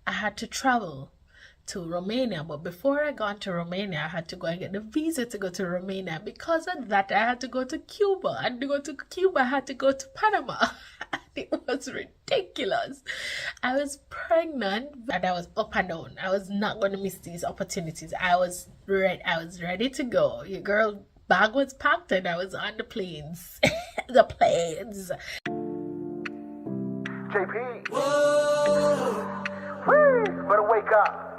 I had to travel to Romania. But before I got to Romania, I had to go and get the visa to go to Romania. Because of that, I had to go to Cuba. And to go to Cuba, I had to go to Panama. It was ridiculous. I was pregnant and I was up and down. I was not going to miss these opportunities. I was ready to go. Your girl bag was packed and I was on the planes. The planes. JP. Whoa. Whee, better wake up.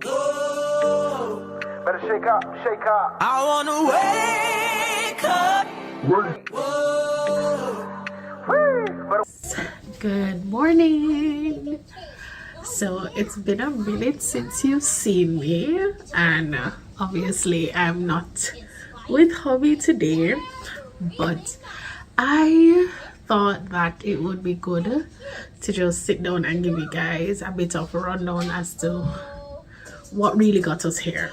Whoa. Better shake up, shake up. I wanna wake up. Whoa. Whee, better. Good morning. So it's been a minute since you've seen me, and obviously I'm not with hubby today, but I thought that it would be good to just sit down and give you guys a bit of a rundown as to what really got us here.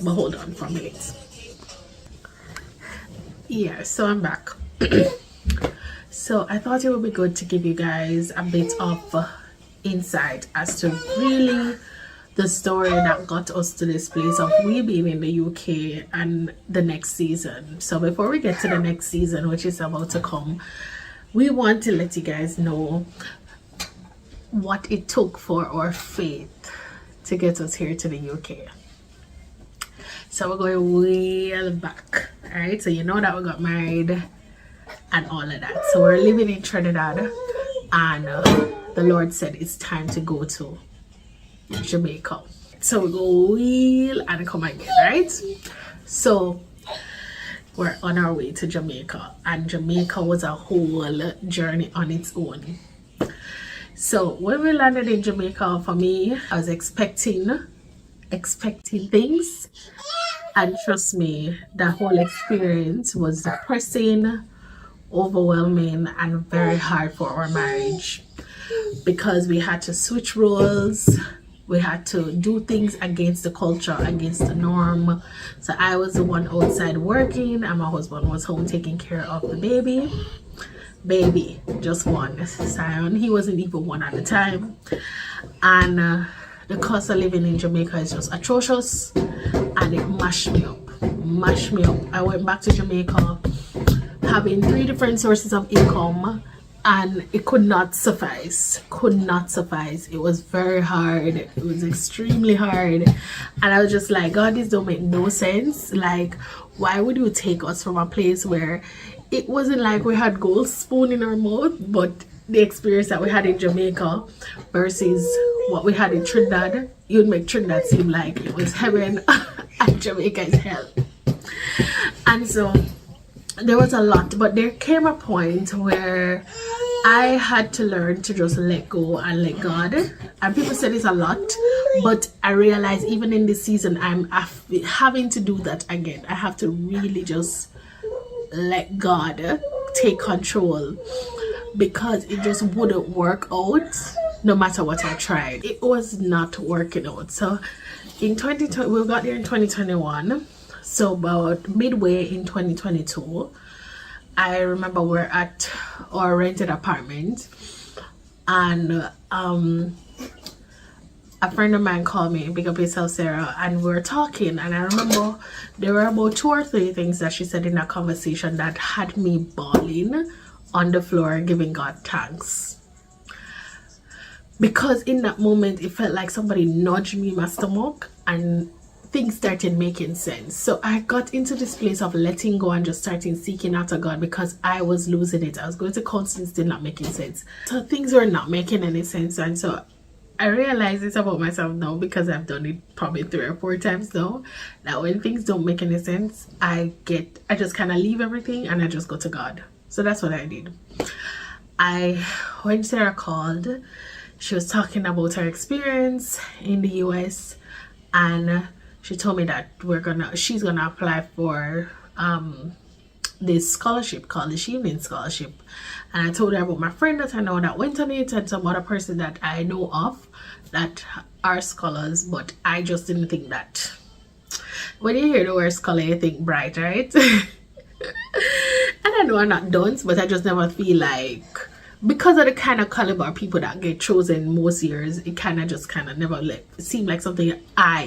But hold on for a minute. Yeah, so I'm back. So I thought it would be good to give you guys a bit of insight as to really the story that got us to this place of we being in the UK and the next season. So before we get to the next season, which is about to come, we want to let you guys know what it took for our faith to get us here to the UK. So we're going way back, all right? So you know that we got married and all of that. So we're living in Trinidad, and the Lord said it's time to go to Jamaica. So we go wheel and come again, right? So we're on our way to Jamaica, and Jamaica was a whole journey on its own. So when we landed in Jamaica, for me, I was expecting things, and trust me, the whole experience was depressing, overwhelming, and very hard for our marriage, because we had to switch roles. We had to do things against the culture, against the norm. So I was the one outside working, and my husband was home taking care of the baby, just one, Sion. He wasn't even one at the time. And the cost of living in Jamaica is just atrocious, and it mashed me up. I went back to Jamaica having 3 different sources of income, and it could not suffice. It was very hard. It was extremely hard, and I was just like, God, this don't make no sense. Like, why would you take us from a place where it wasn't like we had gold spoon in our mouth, but the experience that we had in Jamaica versus what we had in Trinidad, you would make Trinidad seem like it was heaven and Jamaica is hell. And so there was a lot, but there came a point where I had to learn to just let go and let God. And people say this a lot, but I realize even in this season I'm having to do that again. I have to really just let God take control, because it just wouldn't work out no matter what I tried. It was not working out. So in 2020, we got there in 2021. So about midway in 2022, I remember we're at our rented apartment, and a friend of mine called me, big up yourself, Sarah, and we were talking, and I remember there were about 2 or 3 things that she said in that conversation that had me bawling on the floor, giving God thanks. Because in that moment, it felt like somebody nudged me in my stomach, and things started making sense. So I got into this place of letting go and just starting seeking after God, because I was losing it. I was going to counseling, still not making sense. So things were not making any sense, and so I realize this about myself now, because I've done it probably 3 or 4 times now, that when things don't make any sense, I just kind of leave everything and I just go to God. So that's what I did. When Sarah called, she was talking about her experience in the US, and she told me that she's gonna apply for this scholarship called the Chevening Scholarship. And I told her about my friend that I know that went on it, and some other person that I know of that are scholars, but I just didn't think that. When you hear the word scholar, you think bright, right? And I know I'm not dunce, but I just never feel like because of the kind of caliber of people that get chosen most years, it kind of never seem like something I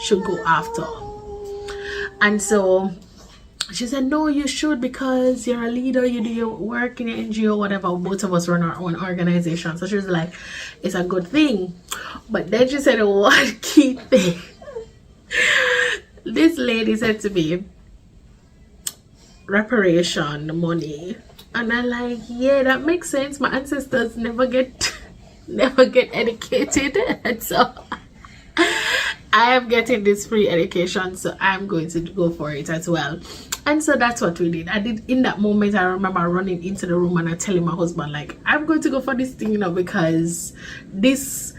should go after. And so she said, no, you should, because you're a leader, you do your work in your NGO, whatever. Both of us run our own organization. So she was like, it's a good thing. But then she said one key thing. This lady said to me, reparation money. And I'm like, yeah, that makes sense. My ancestors never get educated. And so I am getting this free education, so I'm going to go for it as well. And so that's what we did. I did. In that moment, I remember running into the room and I telling my husband, like, I'm going to go for this thing, you know, because this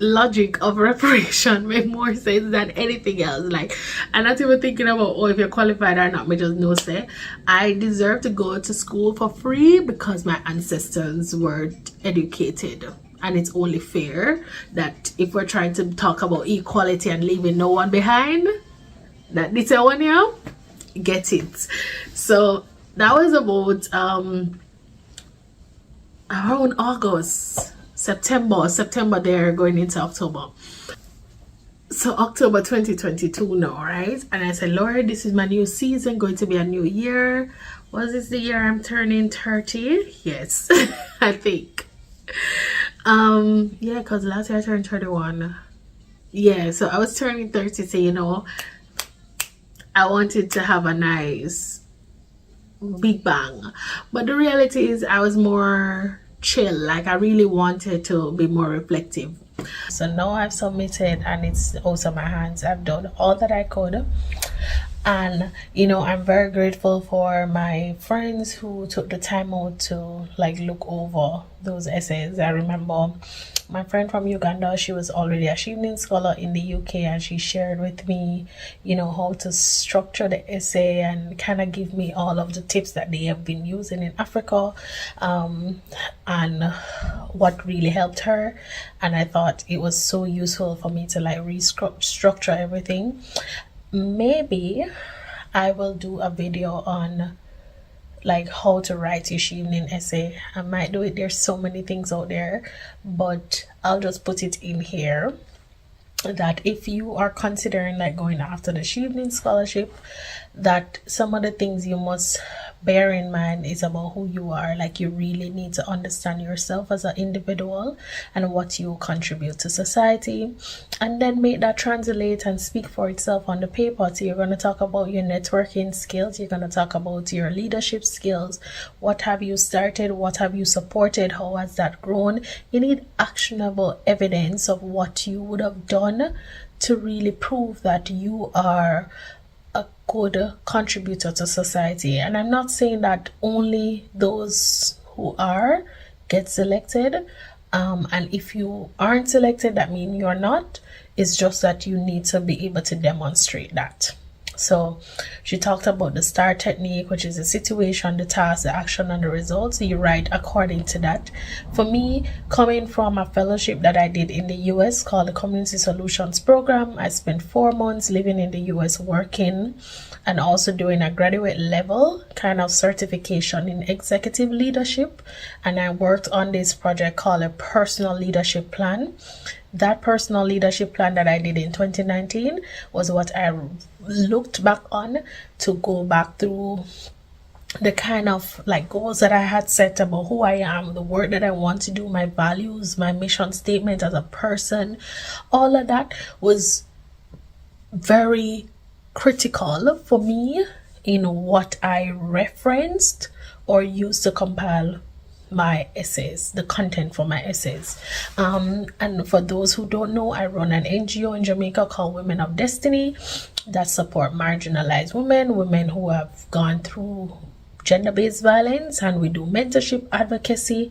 logic of reparation made more sense than anything else. Like, I'm not even thinking about, oh, if you're qualified or not. Me just know, say I deserve to go to school for free because my ancestors were educated. And it's only fair that if we're trying to talk about equality and leaving no one behind, that this one here, get it. So that was about around August, September there, going into October. So October 2022 now, right? And I said, Lord, this is my new season, going to be a new year. Was this the year I'm turning 30? Yes, I think. Yeah, because last year I turned 31. Yeah, so I was turning 30, so you know, I wanted to have a nice big bang. But the reality is I was more chill. Like, I really wanted to be more reflective. So now I've submitted and it's also my hands. I've done all that I could. And you know, I'm very grateful for my friends who took the time out to like look over those essays. I remember my friend from Uganda, she was already a Chevening scholar in the UK, and she shared with me, you know, how to structure the essay and kind of give me all of the tips that they have been using in Africa, and what really helped her. And I thought it was so useful for me to like restructure everything. Maybe I will do a video on like how to write your Chevening essay. I might do it. There's so many things out there, but I'll just put it in here that if you are considering like going after the Chevening Scholarship, that some of the things you must bear in mind is about who you are. Like, you really need to understand yourself as an individual and what you contribute to society, and then make that translate and speak for itself on the paper. So you're going to talk about your networking skills, you're going to talk about your leadership skills. What have you started? What have you supported? How has that grown? You need actionable evidence of what you would have done to really prove that you are a good contributor to society. And I'm not saying that only those who are get selected, and if you aren't selected, that means you're not. It's just that you need to be able to demonstrate that. So she talked about the STAR technique, which is the situation, the task, the action, and the results. You write according to that. For me, coming from a fellowship that I did in the US called the Community Solutions Program, I spent 4 months living in the US working and also doing a graduate level kind of certification in executive leadership. And I worked on this project called a personal leadership plan. That personal leadership plan that I did in 2019 was what I looked back on to go back through the kind of like goals that I had set about who I am, the work that I want to do, my values, my mission statement as a person. All of that was very critical for me in what I referenced or used to compile my essays, the content for my essays. And for those who don't know, I run an NGO in Jamaica called Women of Destiny that support marginalized women who have gone through gender-based violence, and we do mentorship, advocacy,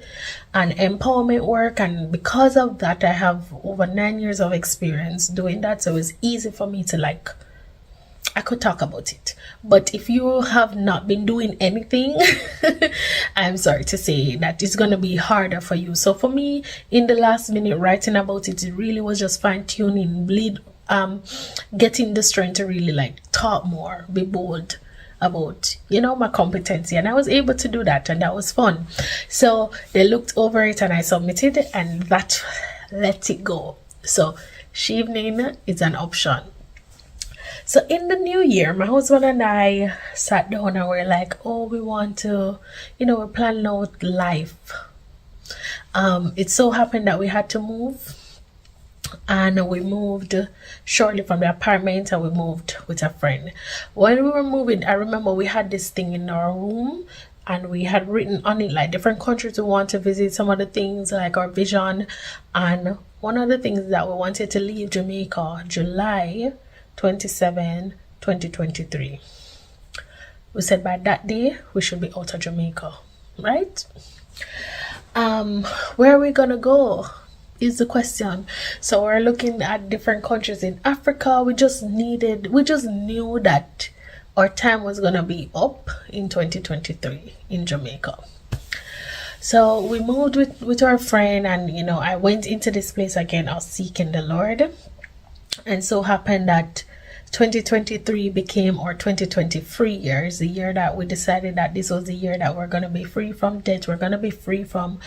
and empowerment work. And because of that, I have over 9 years of experience doing that, so it's easy for me to I could talk about it. But if you have not been doing anything, I'm sorry to say that it's going to be harder for you. So for me, in the last minute writing about it, it really was just fine-tuning, getting the strength to really talk more, be bold, about, my competency, and I was able to do that, and that was fun. So they looked over it and I submitted, and that let it go. So Chevening is an option. So in the new year, my husband and I sat down and we're like, oh, we want to, we're planning out life. It so happened that we had to move, and we moved shortly from the apartment, and we moved with a friend. When we were moving, I remember we had this thing in our room, and we had written on it like different countries we want to visit, some of the things like our vision. And one of the things that we wanted to leave Jamaica July 27, 2023. We said by that day we should be out of Jamaica, right? Where are we gonna go is the question. So we're looking at different countries in Africa. We just knew that our time was gonna be up in 2023 in Jamaica. So we moved with our friend, and I went into this place again. I was seeking the Lord, and so happened that 2023 became our 2023 years, the year that we decided that this was the year that we're going to be free from debt. We're going to be free from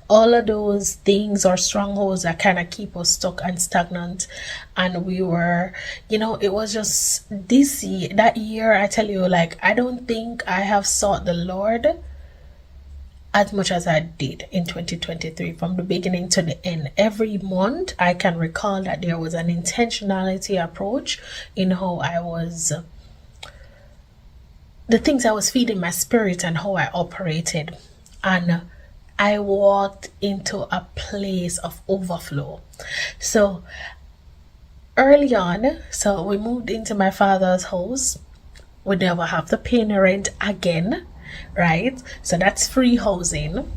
all of those things or strongholds that kind of keep us stuck and stagnant. And we were, it was just that year, I tell you, like, I don't think I have sought the Lord as much as I did in 2023, from the beginning to the end. Every month I can recall that there was an intentionality approach in how I was, the things I was feeding my spirit and how I operated. And I walked into a place of overflow. So early on, so we moved into my father's house. We never have to pay rent again, right? So that's free housing,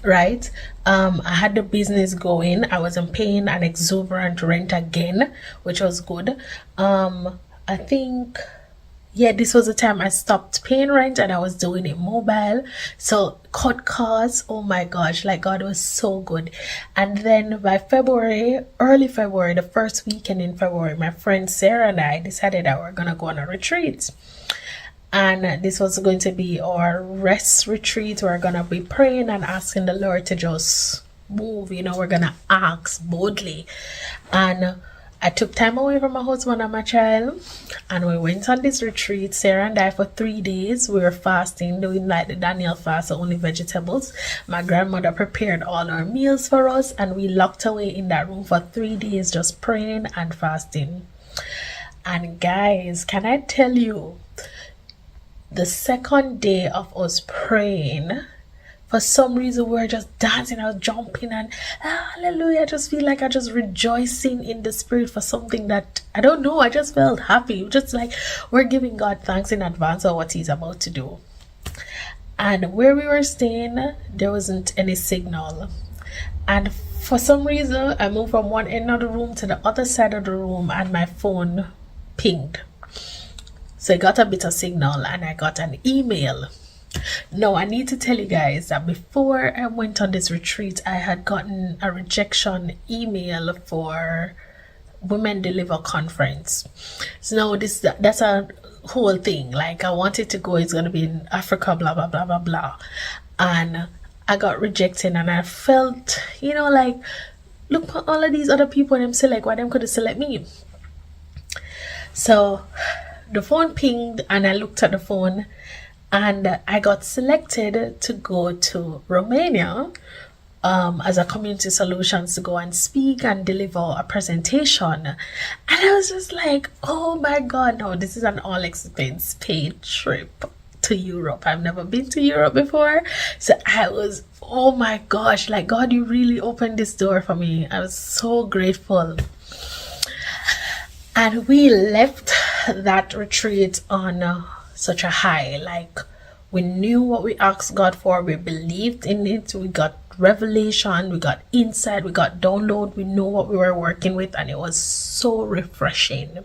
right? I had the business going. I wasn't paying an exuberant rent again, which was good. I think, this was the time I stopped paying rent and I was doing it mobile. So cut costs. Oh my gosh, like God was so good. And then by early February, the first weekend in February, my friend Sarah and I decided that we're gonna go on a retreat. And this was going to be our rest retreat. We're going to be praying and asking the Lord to just move. We're going to ask boldly. And I took time away from my husband and my child. And we went on this retreat, Sarah and I, for 3 days. We were fasting, doing like the Daniel fast, so only vegetables. My grandmother prepared all our meals for us. And we locked away in that room for 3 days, just praying and fasting. And guys, can I tell you, the second day of us praying, for some reason we were just dancing, I was jumping and hallelujah. I just feel like I just rejoicing in the spirit for something that I don't know. I just felt happy, just like we're giving God thanks in advance of what he's about to do. And where we were staying, there wasn't any signal, and for some reason I moved from one end of the room to the other side of the room, and my phone pinged. So I got a bit of signal and I got an email. Now, I need to tell you guys that before I went on this retreat, I had gotten a rejection email for Women Deliver Conference. So now that's a whole thing. Like, I wanted to go, it's going to be in Africa, blah, blah, blah, blah, blah. And I got rejected, and I felt, like, look at all of these other people and I'm select, why them couldn't select me? So the phone pinged and I looked at the phone, and I got selected to go to Romania as a community solutions, to go and speak and deliver a presentation. And I was just like, oh my God, no, this is an all expense paid trip to Europe. I've never been to Europe before. So I was, oh my gosh, like, God, you really opened this door for me. I was so grateful. And we left that retreat on such a high. Like, we knew what we asked God for. We believed in it. We got revelation. We got insight. We got download. We knew what we were working with. And it was so refreshing.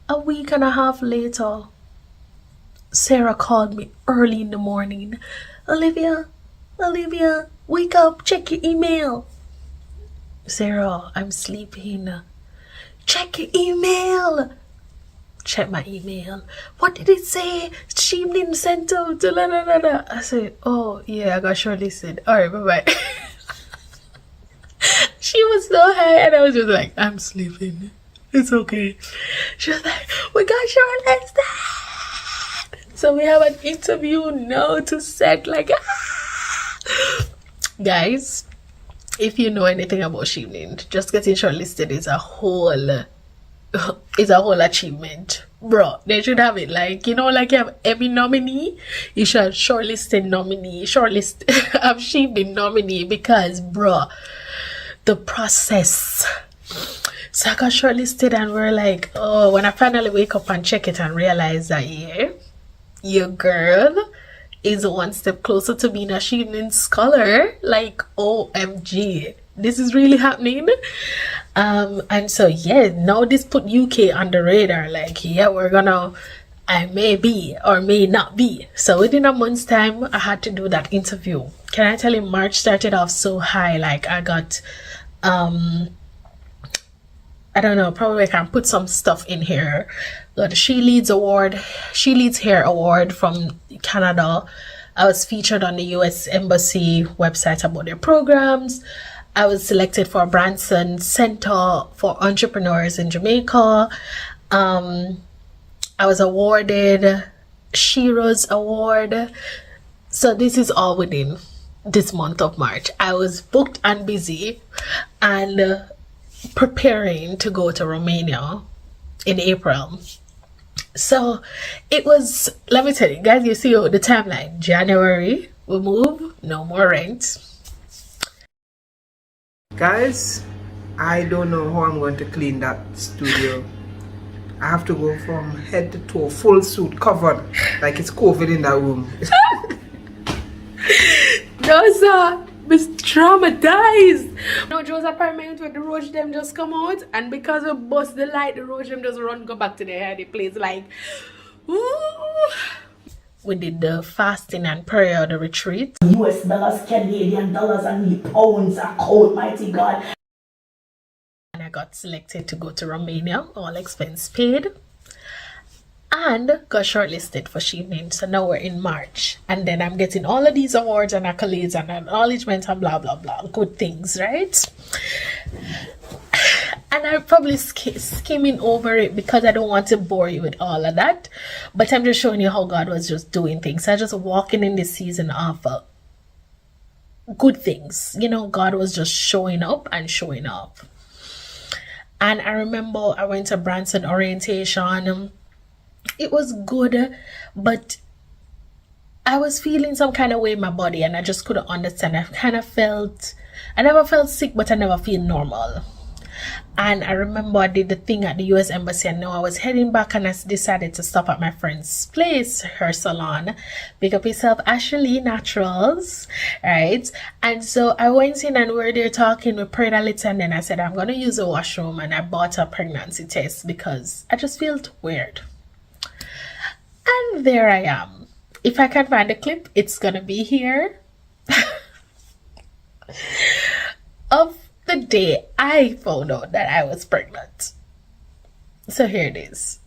A week and a half later, Sarah called me early in the morning. Olivia, wake up. Check your email. Sarah, I'm sleeping. Check your email. check my email. What did it say? Chevening sent out. I said, oh yeah, I got shortlisted. Alright, bye-bye. She was so high and I was just like, I'm sleeping. It's okay. She was like, we got shortlisted. So we have an interview now to set like guys, if you know anything about Chevening, just getting shortlisted is a whole achievement. Bro, they should have it like, you know, like you have every nominee, you should have shortlisted nominee, shortlist have Chevening nominee, because bro, the process. So I got shortlisted and we're like, oh, when I finally wake up and check it and realize that, yeah, your girl is one step closer to being a Chevening scholar. Like, OMG, this is really happening. And so, yeah, now this put UK on the radar. Like, yeah, I may be or may not be. So within a month's time, I had to do that interview. Can I tell you, March started off so high. Like, I got, I don't know, probably I can put some stuff in here. Got the She Leads Hair Award from Canada. I was featured on the US Embassy website about their programs. I was selected for Branson Center for Entrepreneurs in Jamaica. I was awarded Shiro's Award. So this is all within this month of March. I was booked and busy and preparing to go to Romania in April. So it was, let me tell you guys, you see the timeline. January, we move, no more rent. Guys, I don't know how I'm going to clean that studio. I have to go from head to toe, full suit, covered, like it's COVID in that room. No, sir. Was traumatized. No, Joe's apartment where the roach them just come out, and because we bust the light, the roach them just go back to their head. The place like, ooh. We did the fasting and prayer, the retreat. US dollars, Canadian dollars, and pounds account, mighty God. And I got selected to go to Romania, all expense paid. And got shortlisted for Chevening. So now we're in March. And then I'm getting all of these awards and accolades and acknowledgements and blah, blah, blah. Good things, right? And I'm probably skimming over it because I don't want to bore you with all of that. But I'm just showing you how God was just doing things. I just walking in this season of good things. You know, God was just showing up and showing up. And I remember I went to Branson orientation. It was good, but I was feeling some kind of way in my body and I just couldn't understand. I never felt sick, but I never feel normal. And I remember I did the thing at the US Embassy, and now I was heading back and I decided to stop at my friend's place, her salon. Pick up yourself, Ashley Naturals, right? And so I went in and we were there talking, we prayed a little, and then I said, I'm going to use the washroom, and I bought a pregnancy test because I just felt weird. And there I am. If I can find a clip, it's gonna be here. Of the day I found out that I was pregnant. So here it is.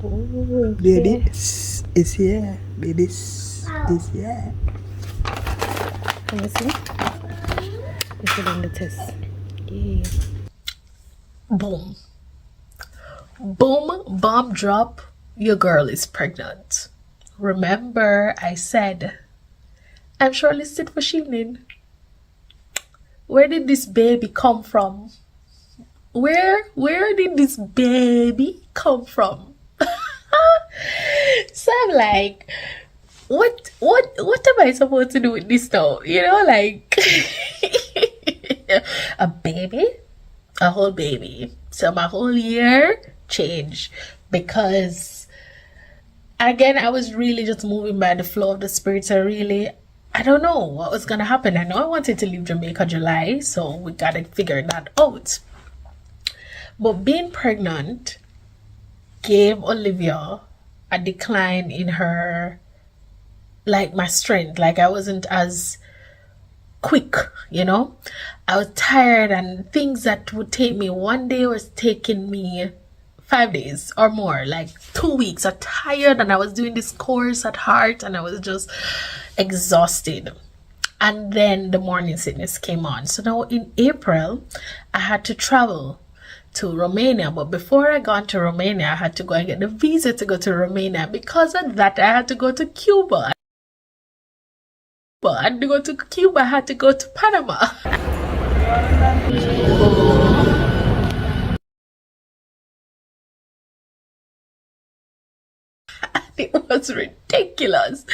Oh, baby is here. Baby is here. Can you see? Let's put on the test. Yeah. Boom. Boom, bomb drop. Your girl is pregnant. Remember, I said I'm shortlisted for Chevening. Where did this baby come from? Where did this baby come from? So I'm like, what am I supposed to do with this now? You know, like a baby, a whole baby. So my whole year changed because again, I was really just moving by the flow of the spirit. So I don't know what was gonna happen. I know I wanted to leave Jamaica July, so we gotta figure that out. But being pregnant gave Olivia a decline in her, like, my strength. Like, I wasn't as quick, you know. I was tired, and things that would take me one day was taking me 5 days or more, like 2 weeks. I'm tired, and I was doing this course at heart, and I was just exhausted. And then the morning sickness came on. So now in April, I had to travel to Romania. But before I got to Romania, I had to go and get the visa to go to Romania. Because of that, I had to go to Cuba. But I had to go to Cuba, I had to go to Panama. It was ridiculous.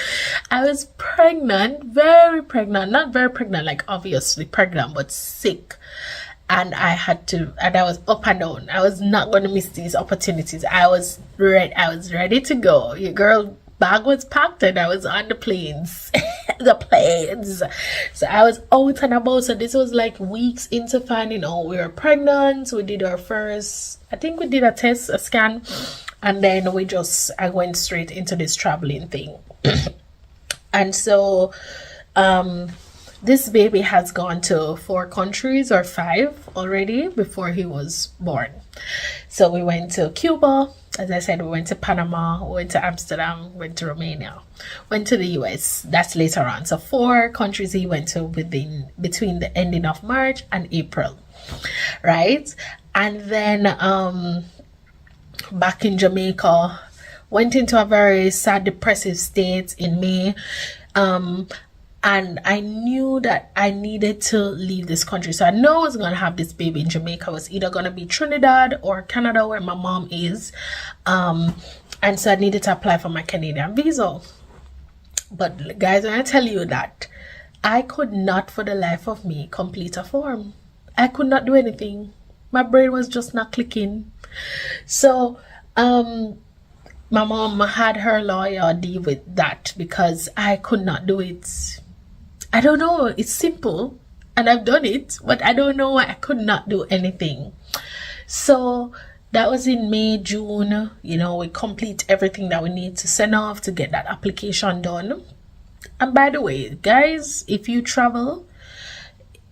I was pregnant, very pregnant, not very pregnant, like obviously pregnant, but sick. And I was up and down. I was not going to miss these opportunities. I was ready to go. Your girl bag was packed and I was on the planes. The planes. So I was out and about. So this was like weeks into finding out we were pregnant. We did our first, I think we did a test, a scan, and then I went straight into this traveling thing. And so this baby has gone to 4 countries or 5 already before he was born. So we went to Cuba, as I said, we went to Panama, we went to Amsterdam, went to Romania, went to the US. That's later on. So 4 countries he went to between the ending of March and April, right? And then back in Jamaica, went into a very sad, depressive state in May. And I knew that I needed to leave this country. So I know I was going to have this baby in Jamaica. It was either going to be Trinidad or Canada, where my mom is. And so I needed to apply for my Canadian visa. But guys, when I tell you that, I could not for the life of me complete a form. I could not do anything. My brain was just not clicking. So my mom had her lawyer deal with that because I could not do it. I don't know. It's simple and I've done it, but I don't know why I could not do anything. So that was in May, June. You know, we complete everything that we need to send off to get that application done. And by the way, guys, if you travel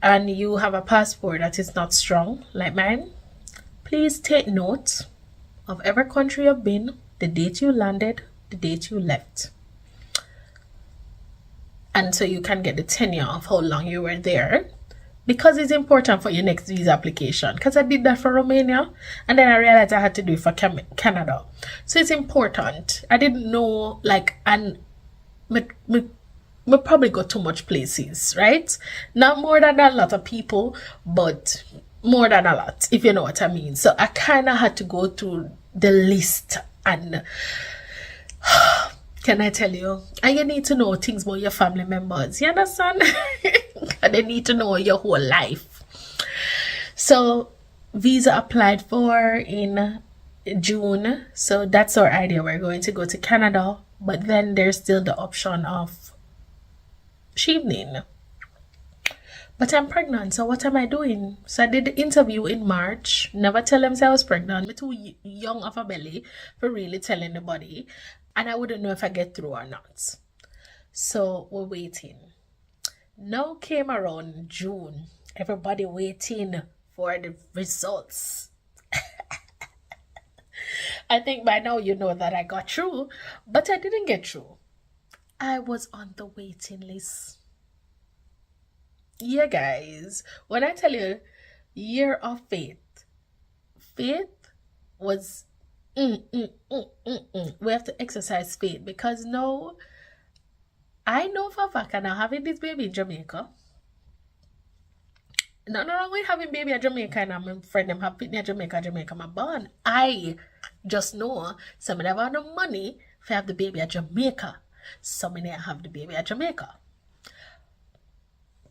and you have a passport that is not strong like mine, please take note of every country you've been, the date you landed, the date you left. And so you can get the tenure of how long you were there, because it's important for your next visa application. Because I did that for Romania and then I realized I had to do it for Canada. So it's important. I didn't know, like, and me probably got too much places, right? Not more than a lot of people, but more than a lot, if you know what I mean. So I kind of had to go through the list and can I tell you? And you need to know things about your family members. You understand? And they need to know your whole life. So visa applied for in June. So that's our idea. We're going to go to Canada. But then there's still the option of Chevening. But I'm pregnant, so what am I doing? So I did the interview in March. Never tell them I was pregnant. I'm too young of a belly for really telling anybody. And I wouldn't know if I get through or not. So we're waiting. Now came around June. Everybody waiting for the results. I think by now you know that I got through. But I didn't get through. I was on the waiting list. Yeah, guys, when I tell you year of faith was we have to exercise faith, because now I know for a fact I'm having this baby in Jamaica. Nothing wrong with having baby in Jamaica, and my friend them have in Jamaica my born. I just know some of them have no money to have the baby at Jamaica. Some of them have the baby at Jamaica.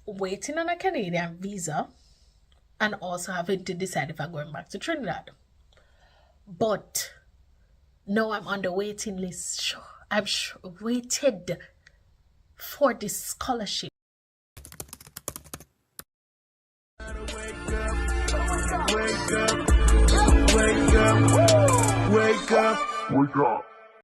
Waiting on a Canadian visa and also having to decide if I'm going back to Trinidad. But now I'm on the waiting list. I've waited for this scholarship. Wake up.